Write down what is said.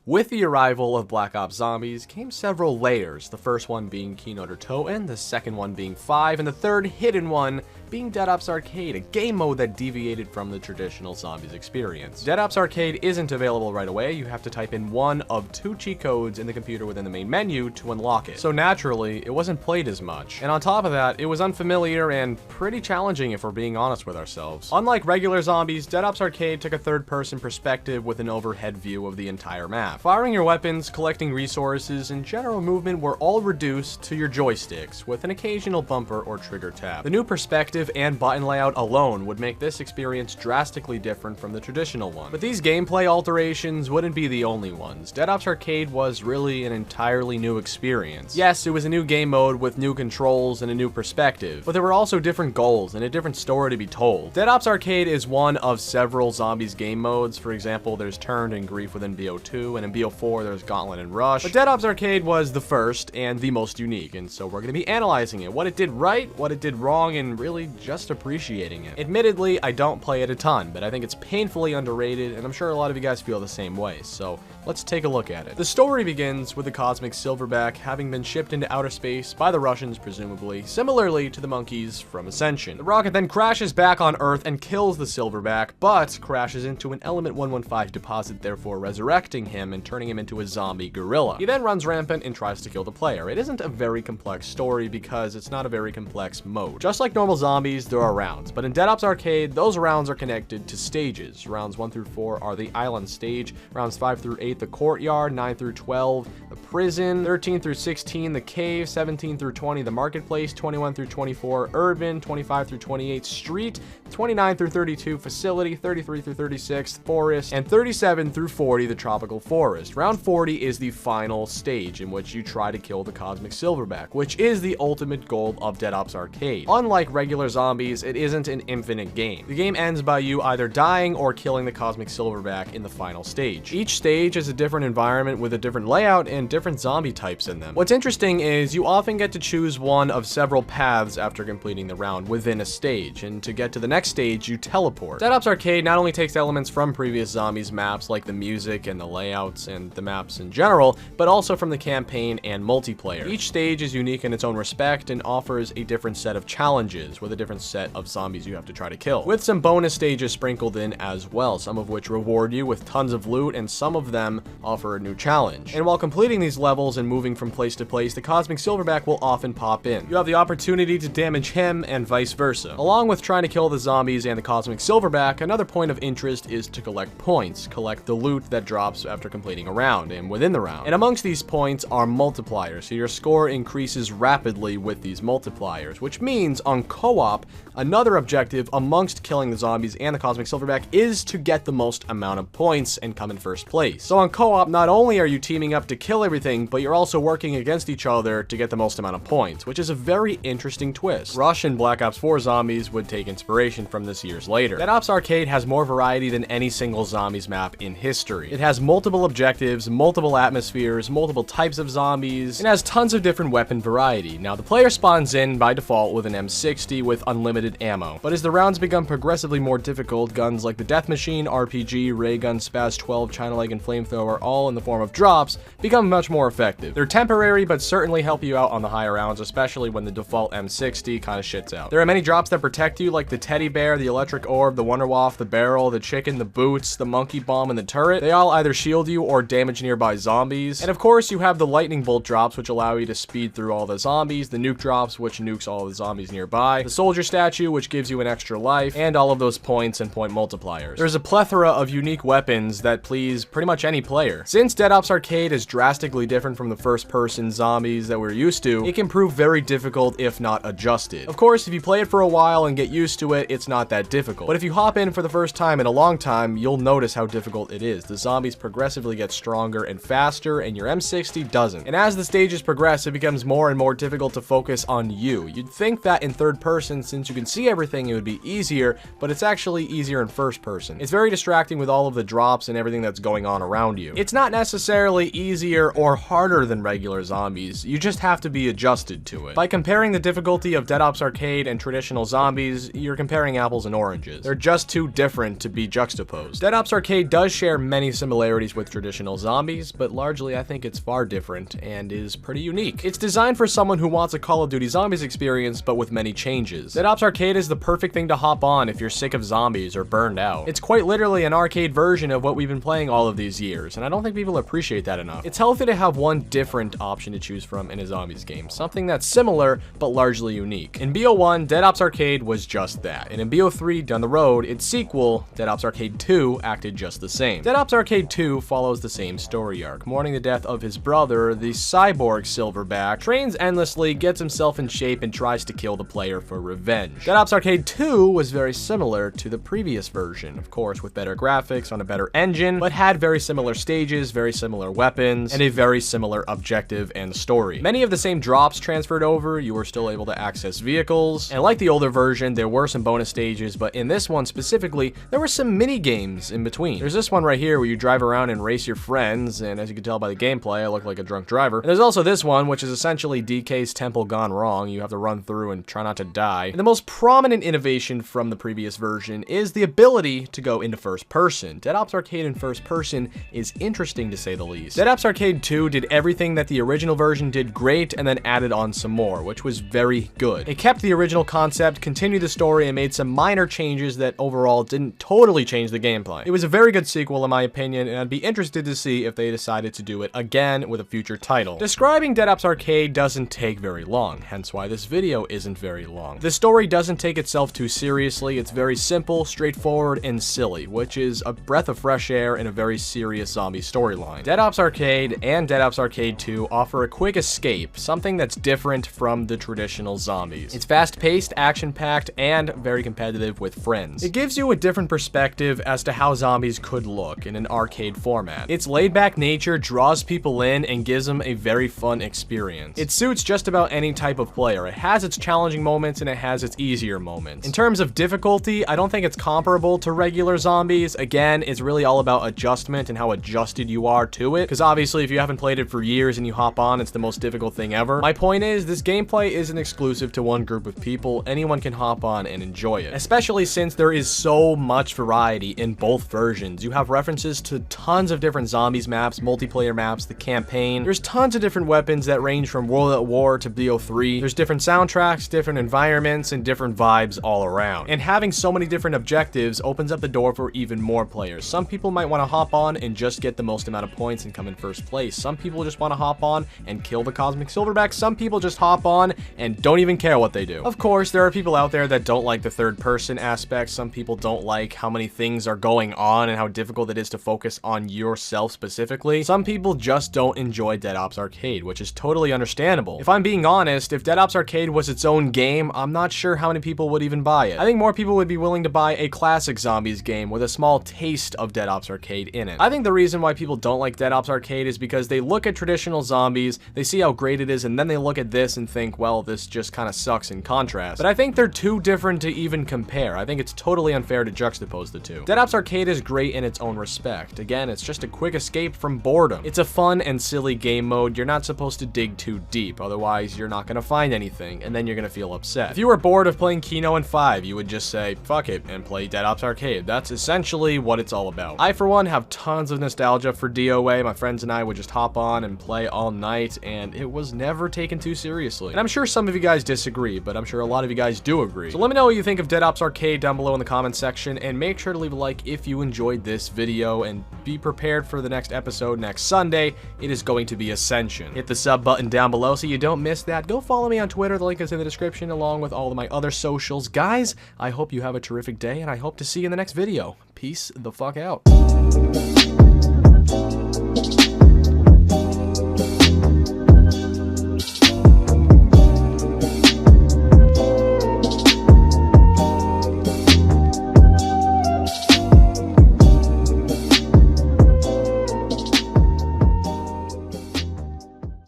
With the arrival of Black Ops Zombies came several layers, the first one being Keynote or Toten, the second one being 5, and the third hidden one being Dead Ops Arcade, a game mode that deviated from the traditional Zombies experience. Dead Ops Arcade isn't available right away, you have to type in one of 2 cheat codes in the computer within the main menu to unlock it. So naturally, it wasn't played as much. And on top of that, it was unfamiliar and pretty challenging if we're being honest with ourselves. Unlike regular Zombies, Dead Ops Arcade took a third-person perspective with an overhead view of the entire map. Firing your weapons, collecting resources, and general movement were all reduced to your joysticks, with an occasional bumper or trigger tap. The new perspective and button layout alone would make this experience drastically different from the traditional one. But these gameplay alterations wouldn't be the only ones. Dead Ops Arcade was really an entirely new experience. Yes, it was a new game mode with new controls and a new perspective, but there were also different goals and a different story to be told. Dead Ops Arcade is one of several Zombies game modes. For example, there's Turned and Grief within BO2, and in BO4 there's Gauntlet and Rush. But Dead Ops Arcade was the first and the most unique, and so we're going to be analyzing it, what it did right, what it did wrong, and really just appreciating it. Admittedly, I don't play it a ton, but I think it's painfully underrated, and I'm sure a lot of you guys feel the same way, so let's take a look at it. The story begins with the Cosmic Silverback having been shipped into outer space by the Russians, presumably, similarly to the monkeys from Ascension. The rocket then crashes back on Earth and kills the Silverback, but crashes into an Element 115 deposit, therefore resurrecting him and turning him into a zombie gorilla. He then runs rampant and tries to kill the player. It isn't a very complex story because it's not a very complex mode. Just like normal Zombies, there are rounds, but in Dead Ops Arcade, those rounds are connected to stages. Rounds 1 through 4 are the island stage, rounds 5 through 8 the courtyard, 9 through 12 the prison, 13 through 16 the cave, 17 through 20 the marketplace, 21 through 24 urban, 25 through 28 street, 29 through 32 facility, 33 through 36 forest, and 37 through 40 the tropical forest. Round 40 is the final stage in which you try to kill the Cosmic Silverback, which is the ultimate goal of Dead Ops Arcade. Unlike regular Zombies, it isn't an infinite game. The game ends by you either dying or killing the Cosmic Silverback in the final stage. Each stage is a different environment with a different layout and different zombie types in them. What's interesting is you often get to choose one of several paths after completing the round within a stage, and to get to the next stage, you teleport. Dead Ops Arcade not only takes elements from previous Zombies maps like the music and the layouts and the maps in general, but also from the campaign and multiplayer. Each stage is unique in its own respect and offers a different set of challenges with a different set of zombies you have to try to kill, with some bonus stages sprinkled in as well, some of which reward you with tons of loot and some of them offer a new challenge. And while completing these levels and moving from place to place, the Cosmic Silverback will often pop in. You have the opportunity to damage him and vice versa. Along with trying to kill the zombies and the Cosmic Silverback, another point of interest is to collect points, collect the loot that drops after completing a round and within the round. And amongst these points are multipliers, so your score increases rapidly with these multipliers, which means on co-op, another objective amongst killing the zombies and the Cosmic Silverback is to get the most amount of points and come in first place. So on co-op, not only are you teaming up to kill everything, but you're also working against each other to get the most amount of points, which is a very interesting twist. Rush and Black Ops 4 Zombies would take inspiration from this years later. Dead Ops Arcade has more variety than any single Zombies map in history. It has multiple objectives, multiple atmospheres, multiple types of zombies, and has tons of different weapon variety. Now, the player spawns in by default with an M60 with unlimited ammo, but as the rounds become progressively more difficult, guns like the Death Machine, RPG, Ray Gun, Spaz 12, China Leg, and Flamethrower, all in the form of drops, become much more effective. They're temporary, but certainly help you out on the higher rounds, especially when the default M60 kind of shits out. There are many drops that protect you, like the Teddy Bear, the Electric Orb, the Wonder Waff, the Barrel, the Chicken, the Boots, the Monkey Bomb, and the Turret. They all either shield you or damage nearby zombies. And of course, you have the Lightning Bolt drops, which allow you to speed through all the zombies, the Nuke drops, which nukes all the zombies nearby, the Soldier Statue, which gives you an extra life, and all of those points and point multipliers. There's a plethora of unique weapons that please pretty much any player. Since Dead Ops Arcade is drastically different from the first-person zombies that we're used to, it can prove very difficult if not adjusted. Of course, if you play it for a while and get used to it, it's not that difficult. But if you hop in for the first time in a long time, you'll notice how difficult it is. The zombies progressively get stronger and faster, and your M60 doesn't. And as the stages progress, it becomes more and more difficult to focus on you. You'd think that in third person, since you can see everything, it would be easier, but it's actually easier in first person. It's very distracting with all of the drops and everything that's going on around you. It's not necessarily easier or harder than regular zombies, you just have to be adjusted to it. By comparing the difficulty of Dead Ops Arcade and traditional zombies, you're comparing apples and oranges. They're just too different to be juxtaposed. Dead Ops Arcade does share many similarities with traditional zombies, but largely I think it's far different and is pretty unique. It's designed for someone who wants a Call of Duty Zombies experience, but with many changes. Dead Ops Arcade is the perfect thing to hop on if you're sick of zombies or burned out. It's quite literally an arcade version of what we've been playing all of these years, and I don't think people appreciate that enough. It's healthy to have one different option to choose from in a zombies game, something that's similar, but largely unique. In BO1, Dead Ops Arcade was just that, and in BO3, down the road, its sequel, Dead Ops Arcade 2, acted just the same. Dead Ops Arcade 2 follows the same story arc. Mourning the death of his brother, the cyborg Silverback trains endlessly, gets himself in shape, and tries to kill the player for revenge. Dead Ops Arcade 2 was very similar to the previous version, of course with better graphics on a better engine, but had very similar stages, very similar weapons, and a very similar objective and story. Many of the same drops transferred over, you were still able to access vehicles, and like the older version, there were some bonus stages, but in this one specifically, there were some mini games in between. There's this one right here where you drive around and race your friends, and as you can tell by the gameplay, I look like a drunk driver. And there's also this one, which is essentially DK's Temple gone wrong. You have to run through and try not to die. And the most prominent innovation from the previous version is the ability to go into first person. Dead Ops Arcade in first person is interesting to say the least. Dead Ops Arcade 2 did everything that the original version did great and then added on some more, which was very good. It kept the original concept, continued the story, and made some minor changes that overall didn't totally change the gameplay. It was a very good sequel in my opinion, and I'd be interested to see if they decided to do it again with a future title. Describing Dead Ops Arcade doesn't take very long, hence why this video isn't very long. The story doesn't take itself too seriously, it's very simple, straightforward, and silly, which is a breath of fresh air in a very serious zombie storyline. Dead Ops Arcade and Dead Ops Arcade 2 offer a quick escape, something that's different from the traditional zombies. It's fast-paced, action-packed, and very competitive with friends. It gives you a different perspective as to how zombies could look in an arcade format. Its laid-back nature draws people in and gives them a very fun experience. It suits just about any type of player. It has its challenging moments and it has its easier moments. In terms of difficulty, I don't think it's comparable to regular zombies. Again, it's really all about adjustment and how adjusted you are to it, because obviously if you haven't played it for years and you hop on, it's the most difficult thing ever. My point is, this gameplay isn't exclusive to one group of people. Anyone can hop on and enjoy it, especially since there is so much variety in both versions. You have references to tons of different zombies maps, multiplayer maps, the campaign. There's tons of different weapons that range from World at War to BO3. There's different soundtracks, different environments, and different vibes all around. And having so many different objectives opens up the door for even more players. Some people might want to hop on and just get the most amount of points and come in first place. Some people just want to hop on and kill the Cosmic Silverback. Some people just hop on and don't even care what they do. Of course, there are people out there that don't like the third person aspect. Some people don't like how many things are going on and how difficult it is to focus on yourself specifically. Some people just don't enjoy Dead Ops Arcade, which is totally understandable. If I'm being honest, if Dead Ops Arcade was its own game, I'm not sure how many people would even buy it. I think more people would be willing to buy a classic zombies game with a small taste of Dead Ops Arcade in it. I think the reason why people don't like Dead Ops Arcade is because they look at traditional zombies, they see how great it is, and then they look at this and think, well, this just kind of sucks in contrast. But I think they're too different to even compare. I think it's totally unfair to juxtapose the two. Dead Ops Arcade is great in its own respect. Again, it's just a quick escape from boredom. It's a fun and silly game mode. You're not supposed to dig too deep, otherwise you're not going to find anything, and then you're going to feel upset. If you were bored of playing Kino and 5, you would just say, fuck it, and play Dead Ops Arcade. That's essentially what it's all about. I, for one, have tons of nostalgia for DOA. My friends and I would just hop on and play all night, and it was never taken too seriously. And I'm sure some of you guys disagree, but I'm sure a lot of you guys do agree. So let me know what you think of Dead Ops Arcade down below in the comments section, and make sure to leave a like if you enjoyed this video, and be prepared for the next episode next Sunday. It is going to be Ascension. Hit the sub button down below so you don't miss that. Go follow me on Twitter. The link is in the description, along with all of my other socials. Guys, I hope you have a terrific day, and I hope to see you in the next video. Peace the fuck out.